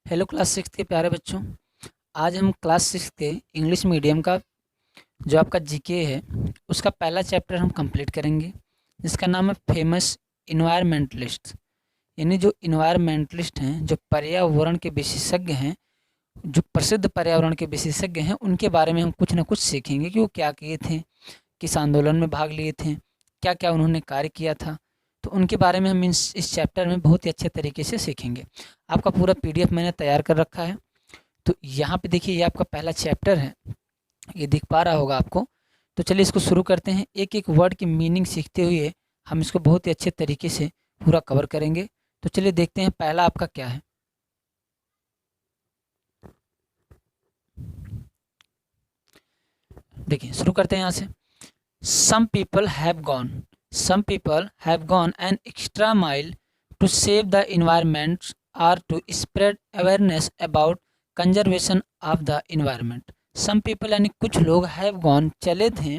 Hello class six के प्यारे बच्चों। आज हम क्लास सिक्स के इंग्लिश मीडियम का जो आपका जीके है उसका पहला चैप्टर हम कंप्लीट करेंगे, जिसका नाम है फेमस इन्वायरमेंटलिस्ट। यानी जो इन्वायरमेंटलिस्ट हैं, जो पर्यावरण के विशेषज्ञ हैं, जो प्रसिद्ध पर्यावरण के विशेषज्ञ हैं, उनके बारे में हम कुछ ना कुछ सीखेंगे कि वो क्या किए थे, किस आंदोलन में भाग लिए थे, क्या क्या उन्होंने कार्य किया था। तो उनके बारे में हम इस चैप्टर में बहुत ही अच्छे तरीके से सीखेंगे। आपका पूरा पीडीएफ मैंने तैयार कर रखा है। तो यहाँ पे देखिए, ये आपका पहला चैप्टर है, ये दिख पा रहा होगा आपको। तो चलिए इसको शुरू करते हैं। एक एक वर्ड की मीनिंग सीखते हुए हम इसको बहुत ही अच्छे तरीके से पूरा कवर करेंगे। तो चलिए देखते हैं पहला आपका क्या है। देखिए शुरू करते हैं यहाँ से। Some people have gone an extra mile to save the environment और to spread awareness about conservation of the environment. Some people यानी कुछ लोग, हैव गॉन चले थे,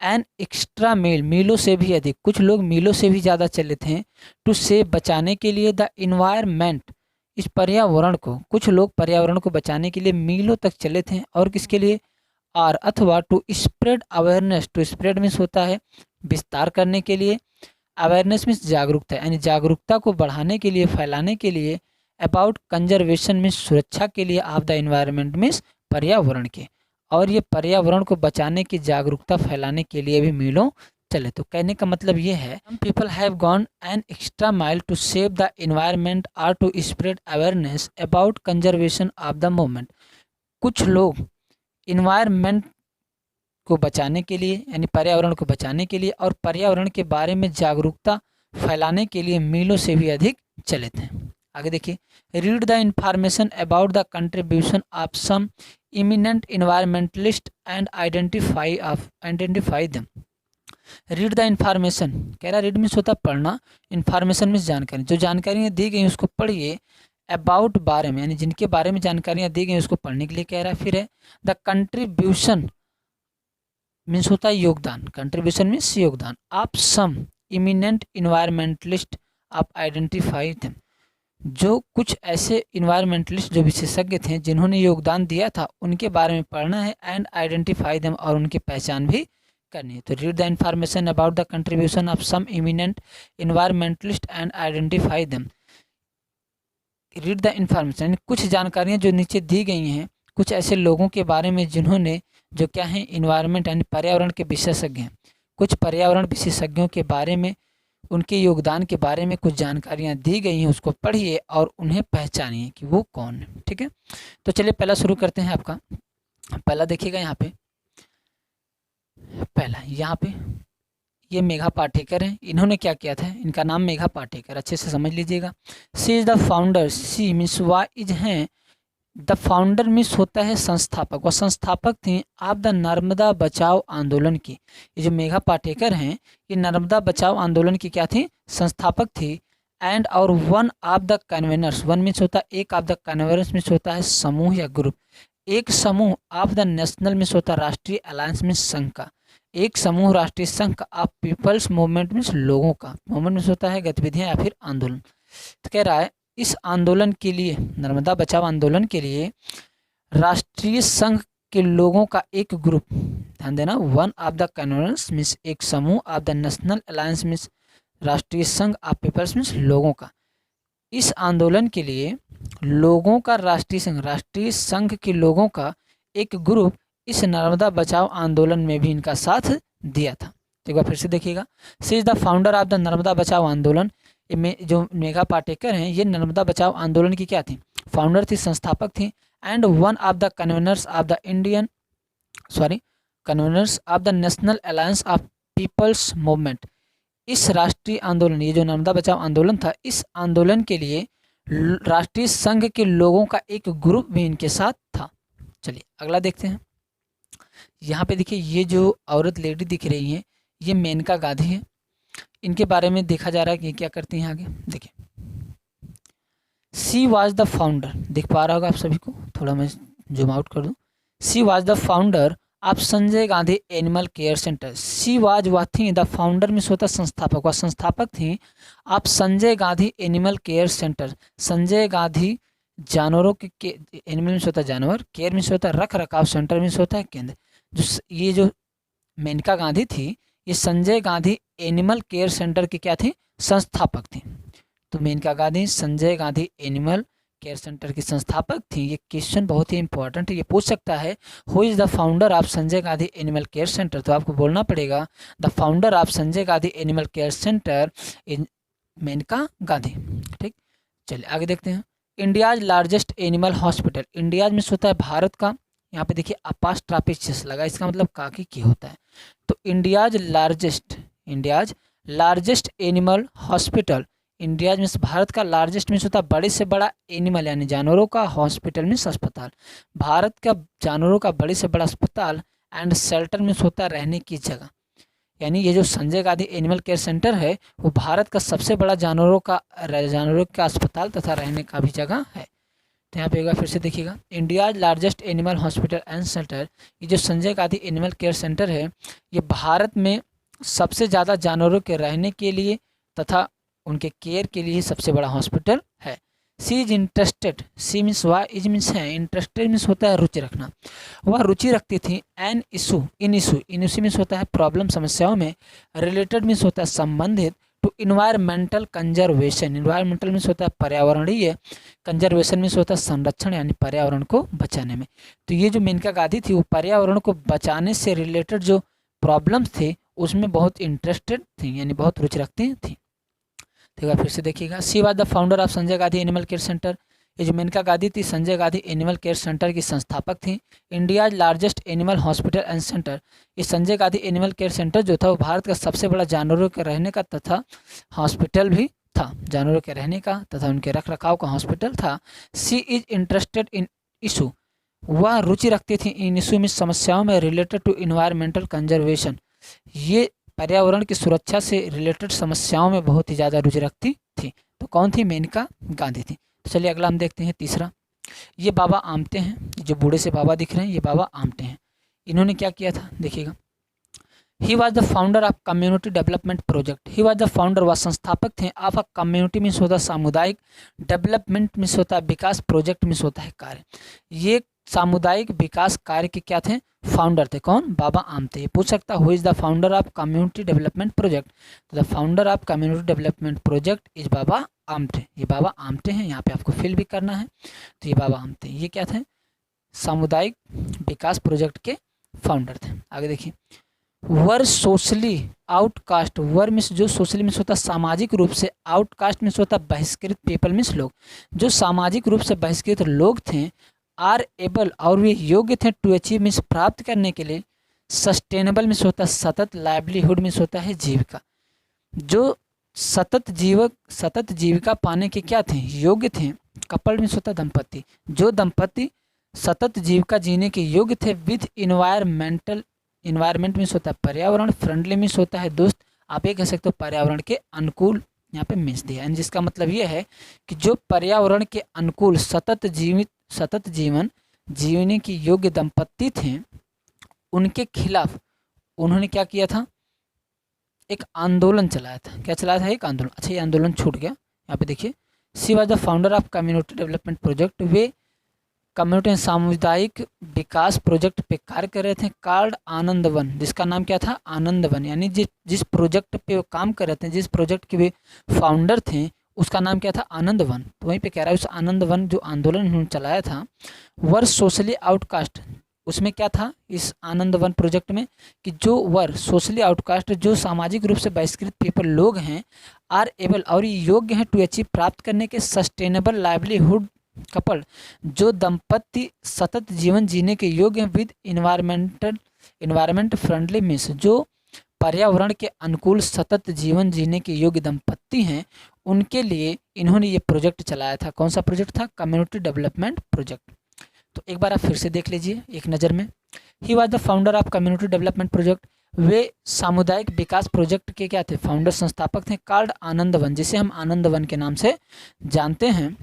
एन एक्स्ट्रा मील मीलों से भी अधिक, कुछ लोग मीलों से भी ज़्यादा चले थे, टू सेव बचाने के लिए, द इन्वायरमेंट इस पर्यावरण को, कुछ लोग पर्यावरण को बचाने के लिए मीलों तक चले थे। और किसके लिए? आर अथवा to spread awareness, to spread means होता है विस्तार करने के लिए, अवेयरनेस मीन्स जागरूकता, यानी जागरूकता को बढ़ाने के लिए, फैलाने के लिए, अबाउट कंजर्वेशन मीन्स सुरक्षा के लिए, ऑफ द इन्वायरमेंट मीन्स पर्यावरण के, और ये पर्यावरण को बचाने की जागरूकता फैलाने के लिए भी मीलों चले। तो कहने का मतलब ये है, some people have gone an extra mile to save the environment और to spread awareness about conservation of the movement. कुछ लोग इन्वायरमेंट को बचाने के लिए, यानी पर्यावरण को बचाने के लिए और पर्यावरण के बारे में जागरूकता फैलाने के लिए मीलों से भी अधिक चले थे। आगे देखिए, read the information about the contribution of some eminent environmentalist and identify them. Read the information कह रहा, रीड मीन्स होता पढ़ना, इंफॉर्मेशन मीन्स जानकारी, जो जानकारियाँ दी गई उसको पढ़िए, अबाउट बारे में, यानी जिनके बारे में जानकारियाँ दी गई उसको पढ़ने के लिए कह रहा है। फिर है द कंट्रीब्यूशन मीन्स होता है योगदान, कंट्रीब्यूशन मीन्स योगदान, आप सम इमिनेंट इन्वायरमेंटलिस्ट आप आइडेंटिफाई थे, जो कुछ ऐसे इन्वायरमेंटलिस्ट जो विशेषज्ञ थे जिन्होंने योगदान दिया था उनके बारे में पढ़ना है, एंड आइडेंटिफाई देम और उनकी पहचान भी करनी है। तो read the information about the contribution of some eminent environmentalist and identify them. Read the information कुछ जानकारियाँ जो नीचे दी गई हैं, कुछ ऐसे लोगों के बारे में जिन्होंने, जो क्या है, इन्वायरमेंट यानी पर्यावरण के विशेषज्ञ हैं, कुछ पर्यावरण विशेषज्ञों के बारे में, उनके योगदान के बारे में कुछ जानकारियाँ दी गई हैं, उसको पढ़िए और उन्हें पहचानिए कि वो कौन है। ठीक है, तो चलिए पहला शुरू करते हैं। आपका पहला देखिएगा यहाँ पे, पहला यहाँ पे ये मेघा पाटेकर हैं। इन्होंने क्या किया था, इनका नाम मेघा पाटेकर, अच्छे से समझ लीजिएगा। She is the founder, she means वाइज हैं, द फाउंडर मीन्स होता है संस्थापक, वह संस्थापक थी आप द नर्मदा बचाओ आंदोलन की। ये जो मेघा पाटेकर हैं, ये नर्मदा बचाओ आंदोलन की क्या थी, संस्थापक थी। एंड और one of the conveners, one means होता है एक, ऑफ द कन्वेनर्स मीन्स होता है समूह या ग्रुप, एक समूह, ऑफ द नेशनल मीन्स होता है राष्ट्रीय, अलायंस मीन्स संघ का, एक समूह राष्ट्रीय संघ का, ऑफ पीपल्स मूवमेंट मीन्स लोगों का, मूवमेंट मीन्स होता है गतिविधियां या फिर आंदोलन। तो कह रहा है इस आंदोलन के लिए, नर्मदा बचाओ आंदोलन के लिए राष्ट्रीय संघ के लोगों का एक ग्रुप, ध्यान देना, वन ऑफ द कन्वेनर्स मीन्स एक समूह, of the national alliance means राष्ट्रीय संघ, ऑफ पीपल्स मीन्स लोगों का, इस आंदोलन के लिए लोगों का राष्ट्रीय संघ के लोगों का एक ग्रुप इस नर्मदा बचाओ आंदोलन में भी इनका साथ दिया था। एक बार फिर से देखिएगा, she is the founder of the Narmada Bachao Andolan. जो मेघा पाटेकर हैं, ये नर्मदा बचाओ आंदोलन की क्या थी, फाउंडर थी, संस्थापक थी। And one of the conveners of the conveners of the national alliance of people's movement. इस राष्ट्रीय आंदोलन, ये जो नर्मदा बचाओ आंदोलन था, इस आंदोलन के लिए राष्ट्रीय संघ के लोगों का एक ग्रुप भी इनके साथ था। चलिए अगला देखते हैं। यहाँ पे देखिए, ये जो औरत लेडी दिख रही है, ये मेनका गांधी है। इनके बारे में देखा जा रहा है कि क्या करती हैं। आगे देखिए, सी वाज द फाउंडर, देख पा रहा होगा आप सभी को, थोड़ा मैं जूम आउट कर दूं। सी was the founder of Sanjay Gandhi animal care centre. She was वह थी, द फाउंडर में होता संस्थापक, वह संस्थापक थी, आप Sanjay Gandhi animal care centre, Sanjay Gandhi जानवरों के एनिमल मीन्स होता है जानवर, केयर मीन्स होता है रख रखाव, सेंटर मीन्स होता है केंद्र। ये जो मेनका गांधी थी, ये Sanjay Gandhi animal care centre की क्या थी, संस्थापक थी। तो Maneka Gandhi Sanjay Gandhi animal care centre की संस्थापक थी। ये क्वेश्चन बहुत ही इंपॉर्टेंट है, ये पूछ सकता है who is the founder of Sanjay Gandhi animal care centre. तो आपको बोलना पड़ेगा the founder of Sanjay Gandhi animal care centre in Maneka Gandhi. ठीक, चलिए आगे देखते हैं। India's largest animal hospital, India's में होता है भारत का, यहाँ पे देखिए अपास्ट्राफिस लगा, इसका मतलब काकी की होता है। तो India's largest animal hospital, India's में भारत का लार्जेस्ट मीन्स होता है बड़े से बड़ा, एनिमल यानी जानवरों का, हॉस्पिटल मीन्स अस्पताल, भारत का जानवरों का बड़े से बड़ा अस्पताल, एंड शेल्टर मीन्स होता है रहने की जगह। यानी ये जो Sanjay Gandhi animal care centre है वो भारत का सबसे बड़ा जानवरों का अस्पताल तथा रहने का भी जगह है। तो यहाँ पे एक बार फिर से देखिएगा, India's largest animal hospital and centre, ये जो Sanjay Gandhi animal care centre है ये भारत में सबसे ज़्यादा जानवरों के रहने के लिए तथा उनके केयर के लिए सबसे बड़ा हॉस्पिटल है। सी इज इंटरेस्टेड, सी मीन्स वह, इज मीन्स है, इंटरेस्टेड मीन्स होता है रुचि रखना, वह रुचि रखती थी an issue, in issue means होता है प्रॉब्लम, समस्याओं में, रिलेटेड मीन्स होता है संबंधित, to environmental conservation, environmental means होता है पर्यावरणीय, कंजर्वेशन मीन्स होता है संरक्षण यानी पर्यावरण को बचाने में। तो ये जो मेनका गांधी थी वो पर्यावरण को बचाने से रिलेटेड जो प्रॉब्लम्स थे उसमें बहुत इंटरेस्टेड थी, यानी बहुत रुचि रखती थी। ठीक है, फिर से देखिएगा, she was the founder of Sanjay Gandhi animal care centre, ये जो मेनका गांधी थी Sanjay Gandhi animal care centre की संस्थापक थी। India's largest animal hospital and centre, ये Sanjay Gandhi animal care centre जो था वो भारत का सबसे बड़ा जानवरों के रहने का तथा हॉस्पिटल भी था, जानवरों के रहने का तथा उनके रख रखाव का हॉस्पिटल था। सी इज इंटरेस्टेड इन इशू, वह रुचि रखती थी इन इशू में, समस्याओं में, रिलेटेड टू इन्वायरमेंटल कंजर्वेशन, ये पर्यावरण की सुरक्षा से रिलेटेड समस्याओं में बहुत ही ज़्यादा रुचि रखती थी। तो कौन थी, मेनका गांधी थी। तो चलिए अगला हम देखते हैं तीसरा, ये बाबा आमटे हैं, जो बूढ़े से बाबा दिख रहे हैं ये बाबा आमटे हैं। इन्होंने क्या किया था देखिएगा, ही was the founder of community development project, he was the founder व संस्थापक थे ऑफ अ कम्युनिटी मीन्स होता है सामुदायिक, डेवलपमेंट मीन्स होता है विकास, प्रोजेक्ट मीन्स होता है कार्य, ये सामुदायिक विकास कार्य के क्या थे, फाउंडर थे। कौन, बाबा आमटे। ये पूछ सकता है who is the founder of community development project, तो the founder of community development project is Baba Amte, ये बाबा आमटे हैं। यहाँ पे आपको फिल भी करना है, तो ये बाबा आमटे ये क्या थे, सामुदायिक विकास प्रोजेक्ट के फाउंडर थे। आगे देखिए, वर सोशली आउटकास्ट, वर मीन्स जो सोशली मीन्स होता है सामाजिक रूप से, आउटकास्ट मीन्स होता है बहिष्कृत, पीपल मीन्स लोग, जो सामाजिक रूप से बहिष्कृत लोग थे, आर एबल और वे योग्य थे, टू अचीव मीन्स प्राप्त करने के लिए, सस्टेनेबल मीन्स होता है सतत, लाइवलीहुड मीन्स होता है जीविका, जो सतत जीविका पाने के क्या थे, योग्य थे। कपल मीन्स होता है दंपति, जो दंपति सतत जीविका जीने के योग्य थे, विद इन्वायरमेंट मीन्स होता है पर्यावरण, फ्रेंडली मीन्स होता है दोस्त, आप ये कह सकते हो पर्यावरण के अनुकूल, यहाँ पे मीन्स दिया है, जिसका मतलब ये है कि जो पर्यावरण के अनुकूल सतत जीवन जीने की योग्य दंपत्ति थे, उनके खिलाफ उन्होंने क्या किया था, एक आंदोलन चलाया था। क्या चलाया था, एक आंदोलन। अच्छा, ये आंदोलन छूट गया, यहाँ पे देखिए, सी was the founder of community development project, way community सामुदायिक विकास प्रोजेक्ट पे कार्य कर रहे थे, कार्ड आनंद वन, जिसका नाम क्या था, आनंद वन, यानी जिस प्रोजेक्ट पे वो काम कर रहे थे, जिस प्रोजेक्ट के वे फाउंडर थे उसका नाम क्या था, आनंद वन। तो वहीं पे कह रहा है उस आनंद वन जो आंदोलन उन्होंने चलाया था, वर सोशली आउटकास्ट, उसमें क्या था इस आनंद वन प्रोजेक्ट में कि जो वर सोशली आउटकास्ट, जो सामाजिक रूप से बहिष्कृत पीपल लोग हैं, आर एबल और योग्य हैं, टू अचीव प्राप्त करने के, सस्टेनेबल लाइवलीहुड कपल, जो दंपति सतत जीवन जीने के योग्य हैं, विद इन्वायरमेंट फ्रेंडली मीन्स, जो पर्यावरण के अनुकूल सतत जीवन जीने के योग्य दंपत्ति हैं, उनके लिए इन्होंने ये प्रोजेक्ट चलाया था। कौन सा प्रोजेक्ट था, कम्युनिटी डेवलपमेंट प्रोजेक्ट। तो एक बार आप फिर से देख लीजिए एक नज़र में, he was the founder of community development project, वे सामुदायिक विकास प्रोजेक्ट के क्या थे, फाउंडर संस्थापक थे, कार्ड आनंद वन, जिसे हम आनंद वन के नाम से जानते हैं।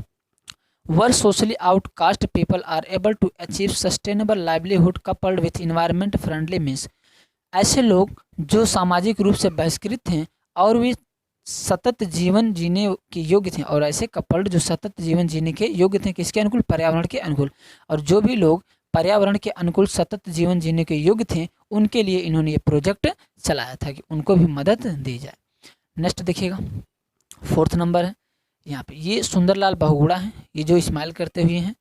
Where socially outcast people are able to achieve sustainable livelihood coupled with environment friendly means, ऐसे लोग जो सामाजिक रूप से बहिष्कृत थे और वे सतत जीवन जीने के योग्य थे, और ऐसे कपल्ड जो सतत जीवन जीने के योग्य थे, किसके अनुकूल? पर्यावरण के अनुकूल। और जो भी लोग पर्यावरण के अनुकूल सतत जीवन जीने के योग्य थे, उनके लिए इन्होंने ये प्रोजेक्ट चलाया था कि उनको भी मदद दी जाए। नेक्स्ट देखिएगा, 4th नंबर है यहाँ पे, ये सुंदरलाल बहुगुणा है। ये जो स्माइल करते हुए हैं,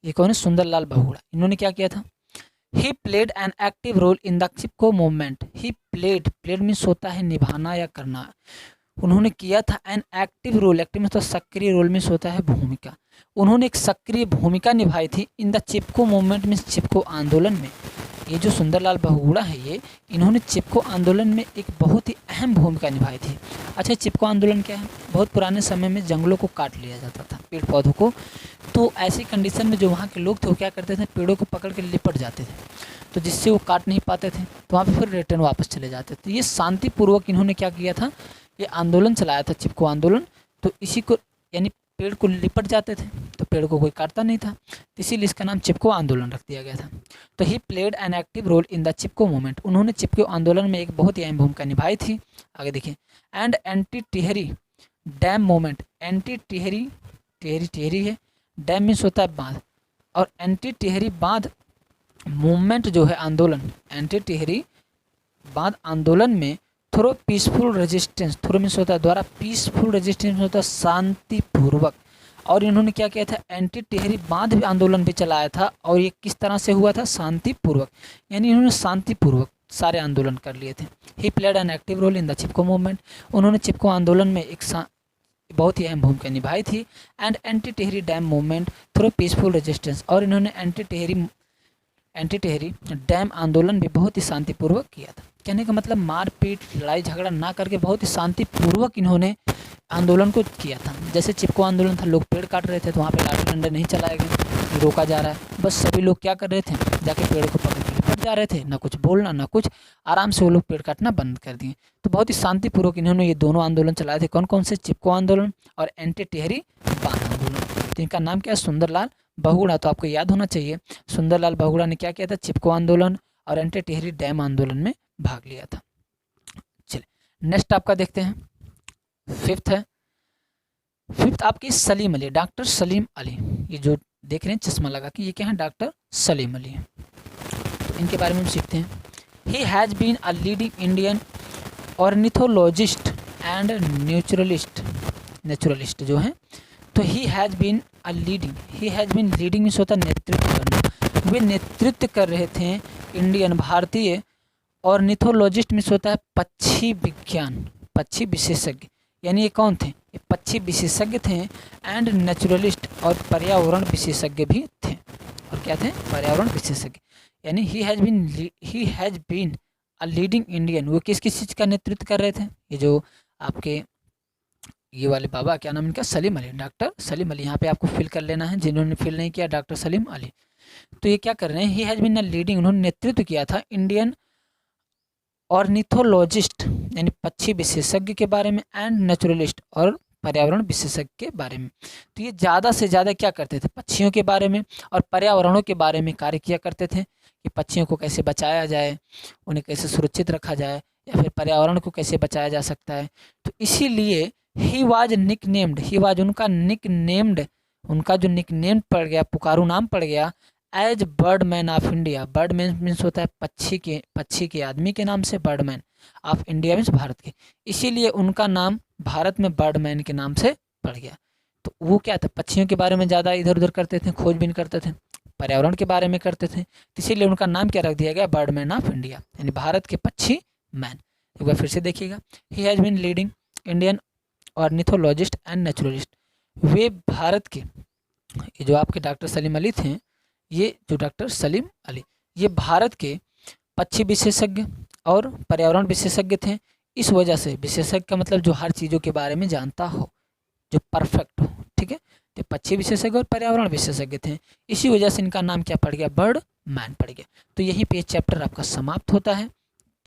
ये कौन है? सुंदरलाल बहुगुणा। इन्होंने क्या किया था? He played an active role in the Chipko movement. He played means होता है निभाना या करना। उन्होंने किया था an active role, active means सक्रिय, रोल मीन्स होता है भूमिका। उन्होंने एक सक्रिय भूमिका निभाई थी in the Chipko movement means Chipko Andolan में। ये जो सुंदरलाल बहुगुणा है, ये इन्होंने चिपको आंदोलन में एक बहुत ही अहम भूमिका निभाई थी। अच्छा, चिपको आंदोलन क्या है? बहुत पुराने समय में जंगलों को काट लिया जाता था, पेड़ पौधों को। तो ऐसी कंडीशन में जो वहाँ के लोग थे वो क्या करते थे? पेड़ों को पकड़ के लिपट जाते थे, तो जिससे वो काट नहीं पाते थे, तो वहाँ पे फिर रिटर्न वापस चले जाते थे। ये शांतिपूर्वक इन्होंने क्या किया था? ये आंदोलन चलाया था, चिपको आंदोलन। तो इसी को, यानी पेड़ को लिपट जाते थे तो पेड़ को कोई काटता नहीं था, तो इसीलिए इसका नाम चिपको आंदोलन रख दिया गया था। तो he played an active role in the Chipko movement. उन्होंने चिपको आंदोलन में एक बहुत ही अहम भूमिका निभाई थी। आगे देखिए, and anti Tehri dam movement. Anti Tehri, Tehri है, डैम मीन्स होता है बांध, और एंटी टिहरी बांध मूवमेंट जो है आंदोलन, एंटी टिहरी बांध आंदोलन में through peaceful resistance, through means होता है द्वारा, पीसफुल रेजिस्टेंस होता है शांतिपूर्वक। और इन्होंने क्या किया था? एंटी टिहरी बांध भी आंदोलन भी चलाया था, और ये किस तरह से हुआ था? शांतिपूर्वक, यानी इन्होंने शांतिपूर्वक सारे आंदोलन कर लिए थे। He played an active role in the Chipko movement. उन्होंने चिपको आंदोलन में एक बहुत ही अहम भूमिका निभाई थी। And anti Tehri dam movement through peaceful resistance. और इन्होंने एंटी टिहरी डैम आंदोलन भी बहुत ही शांतिपूर्वक किया था। कहने का मतलब मारपीट, लड़ाई झगड़ा ना करके बहुत ही शांतिपूर्वक इन्होंने आंदोलन को किया था। जैसे चिपको आंदोलन था, लोग पेड़ काट रहे थे तो वहाँ पे लाठी डंडे नहीं चलाए गए, रोका जा रहा है। बस सभी लोग क्या कर रहे थे? जाके पेड़ को पकड़ के लिपट जा रहे थे, ना कुछ बोलना ना कुछ, आराम से वो लोग पेड़ काटना बंद कर दिए। तो बहुत ही शांतिपूर्वक इन्होंने ये दोनों आंदोलन चलाए थे। कौन कौन से? चिपको आंदोलन और एंटी टिहरी बांध आंदोलन। तो इनका नाम क्या है? सुंदरलाल बहुगुणा। तो आपको याद होना चाहिए, सुंदरलाल बहुगुणा ने क्या किया था? चिपको आंदोलन और एंटी टिहरी डैम आंदोलन में भाग लिया था। चलिए नेक्स्ट आपका देखते हैं, 5th है। 5th आपकी सलीम अली, डॉक्टर सलीम अली। ये जो देख रहे हैं चश्मा लगा के, ये क्या है? डॉक्टर सलीम अली। तो इनके बारे में हम सीखते हैं। He has been a leading Indian ornithologist and naturalist जो है। तो he has been a leading, he has been leading means होता है नेतृत्व करना। वे नेतृत्व कर रहे थे इंडियन, भारतीय, ऑर्निथोलॉजिस्ट मीन्स होता है पक्षी विज्ञान, पक्षी विशेषज्ञ। यानी ये कौन थे? ये पक्षी विशेषज्ञ थे। एंड नेचुरलिस्ट, और पर्यावरण विशेषज्ञ भी थे। और क्या थे? पर्यावरण विशेषज्ञ। यानी he has been a leading Indian. वो किस किस चीज़ का नेतृत्व कर रहे थे? ये जो आपके ये वाले बाबा, क्या नाम इनका? सलीम अली, डॉक्टर सलीम अली। यहाँ पे आपको फिल कर लेना है, जिन्होंने फिल नहीं किया, डॉक्टर सलीम अली। तो ये क्या कर रहे हैं? He has been a leading, उन्होंने नेतृत्व किया था इंडियन ऑर्निथोलॉजिस्ट यानी पक्षी विशेषज्ञ के बारे में, एंड नेचुरलिस्ट और पर्यावरण विशेषज्ञ के बारे में। तो ये ज़्यादा से ज़्यादा क्या करते थे? पक्षियों के बारे में और पर्यावरणों के बारे में कार्य किया करते थे कि पक्षियों को कैसे बचाया जाए, उन्हें कैसे सुरक्षित रखा जाए, या फिर पर्यावरण को कैसे बचाया जा सकता है। तो इसीलिए he was nicknamed, he was उनका निक नेम्ड, उनका जो निक नेम पड़ गया, पुकारू नाम पड़ गया, as birdman of India. Birdman means होता है पक्षी के आदमी के नाम से बर्डमैन, ऑफ इंडिया मीन्स भारत के। इसीलिए उनका नाम भारत में बर्डमैन के नाम से पड़ गया। तो वो क्या था? पक्षियों के बारे में ज़्यादा इधर उधर करते थे, खोजबीन करते थे, पर्यावरण के बारे में करते थे। तो इसीलिए उनका नाम क्या रख दिया गया? बर्डमैन ऑफ इंडिया, यानी भारत के पक्षी मैन। एक बार फिर से देखिएगा, he has been leading Indian ornithologist and naturalist. वे भारत के, ये जो आपके डॉक्टर सलीम अली थे, ये जो डॉक्टर सलीम अली, ये भारत के पक्षी विशेषज्ञ और पर्यावरण विशेषज्ञ थे। इस वजह से, विशेषज्ञ का मतलब जो हर चीज़ों के बारे में जानता हो, जो परफेक्ट हो, ठीक है। तो पक्षी विशेषज्ञ और पर्यावरण विशेषज्ञ थे, इसी वजह से इनका नाम क्या पड़ गया? बर्ड मैन पड़ गया। तो यही पे चैप्टर आपका समाप्त होता है।